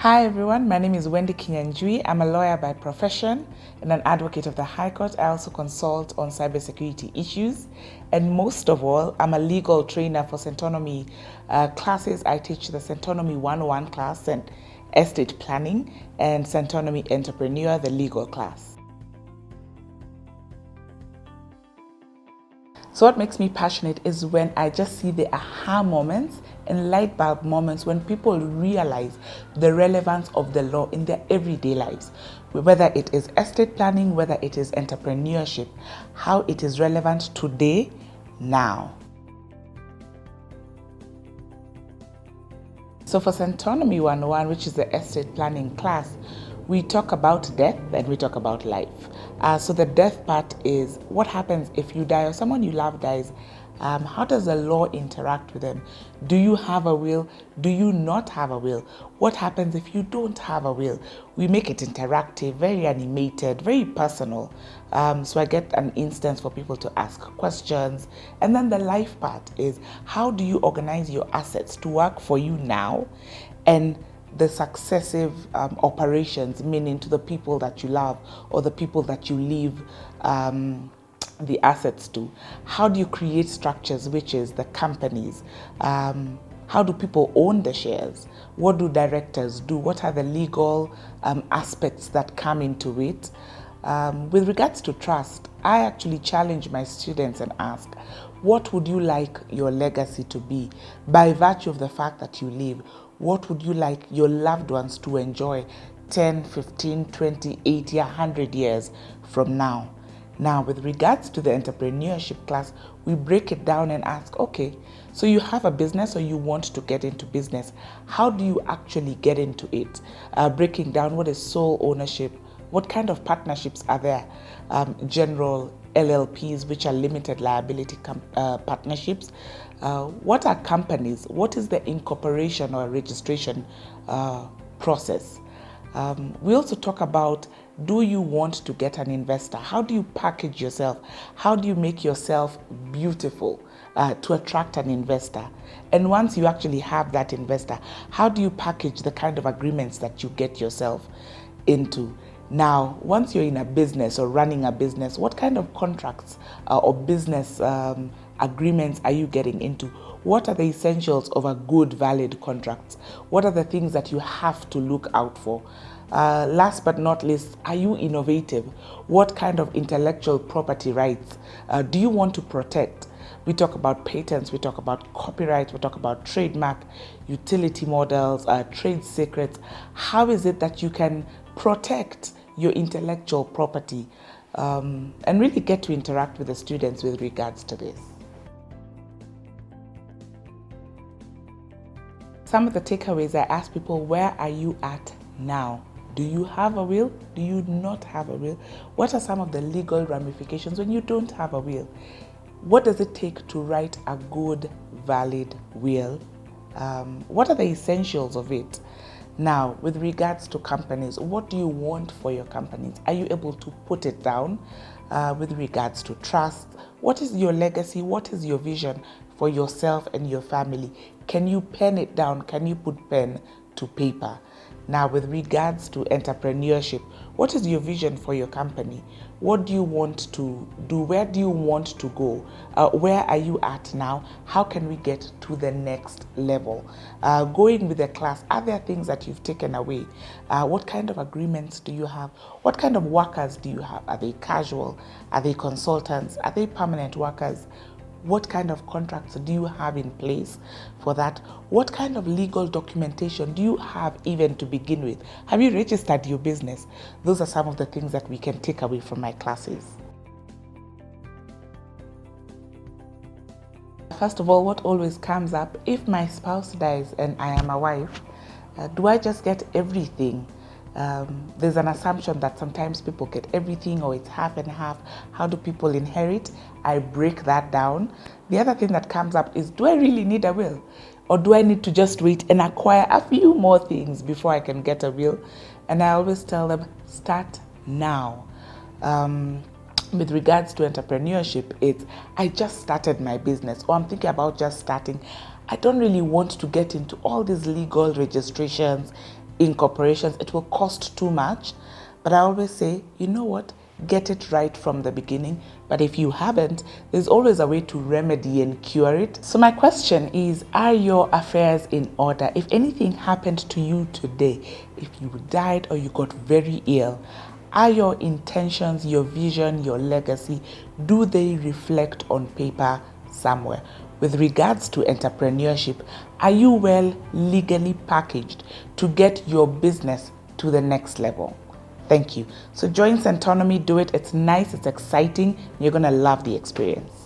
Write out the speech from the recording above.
Hi everyone, my name is Wendy Kinyanjui. I'm a lawyer by profession and an advocate of the High Court. I also consult on cybersecurity issues, and most of all, I'm a legal trainer for Centonomy classes. I teach the Centonomy 101 class and estate planning, and Centonomy Entrepreneur, the legal class. So what makes me passionate is when I just see the aha moments and light bulb moments when people realize the relevance of the law in their everyday lives, whether it is estate planning, whether it is entrepreneurship, how it is relevant today, now. So for Centonomy 101, which is the estate planning class, we talk about death and we talk about life. So the death part is what happens if you die or someone you love dies. How does the law interact with them? Do you have a will? Do you not have a will? What happens if you don't have a will? We make it interactive, very animated, very personal. So I get an instance for people to ask questions. And then the life part is how do you organize your assets to work for you now and the successive operations, meaning to the people that you love or the people that you leave the assets to. How do you create structures, which is the companies? How do people own the shares? What do directors do? What are the legal aspects that come into it? With regards to trust, I actually challenge my students and ask, what would you like your legacy to be? By virtue of the fact that you live, what would you like your loved ones to enjoy 10, 15, 20, 80, 100 years from now? Now, with regards to the entrepreneurship class, we break it down and ask, okay, so you have a business or you want to get into business. How do you actually get into it? Breaking down what is sole ownership, what kind of partnerships are there? General LLPs, which are limited liability partnerships. What are companies? What is the incorporation or registration process? We also talk about, do you want to get an investor? How do you package yourself? How do you make yourself beautiful to attract an investor? And once you actually have that investor, how do you package the kind of agreements that you get yourself into? Now, once you're in a business or running a business, what kind of contracts or business agreements are you getting into? What are the essentials of a good, valid contract? What are the things that you have to look out for? Last but not least, are you innovative? What kind of intellectual property rights do you want to protect? We talk about patents, we talk about copyright, we talk about trademark, utility models, trade secrets. How is it that you can protect your intellectual property and really get to interact with the students with regards to this? Some of the takeaways, I ask people, where are you at now? Do you have a will? Do you not have a will? What are some of the legal ramifications when you don't have a will? What does it take to write a good, valid will? What are the essentials of it? Now, with regards to companies, what do you want for your companies? Are you able to put it down? With regards to trust, what is your legacy? What is your vision for yourself and your family? Can you pen it down? Can you put pen to paper? Now, with regards to entrepreneurship, what is your vision for your company? What do you want to do? Where do you want to go? Where are you at now? How can we get to the next level? Going with the class, are there things that you've taken away? What kind of agreements do you have? What kind of workers do you have? Are they casual? Are they consultants? Are they permanent workers? What kind of contracts do you have in place for that? What kind of legal documentation do you have even to begin with? Have you registered your business? Those are some of the things that we can take away from my classes. First of all, what always comes up, if my spouse dies and I am a wife, do I just get everything? There's an assumption that sometimes people get everything or it's half and half. How do people inherit? I break that down. The other thing that comes up is, do I really need a will? Or do I need to just wait and acquire a few more things before I can get a will? And I always tell them, start now. With regards to entrepreneurship, it's, I just started my business, or I'm thinking about just starting. I don't really want to get into all these legal registrations, incorporations, it will cost too much. But I always say, you know what? Get it right from the beginning. But if you haven't, there's always a way to remedy and cure it. So my question is, are your affairs in order? If anything happened to you today, if you died or you got very ill, are your intentions, your vision, your legacy, do they reflect on paper somewhere? With regards to entrepreneurship, are you well legally packaged to get your business to the next level? Thank you. So join Centonomy, do it. It's nice, it's exciting. You're going to love the experience.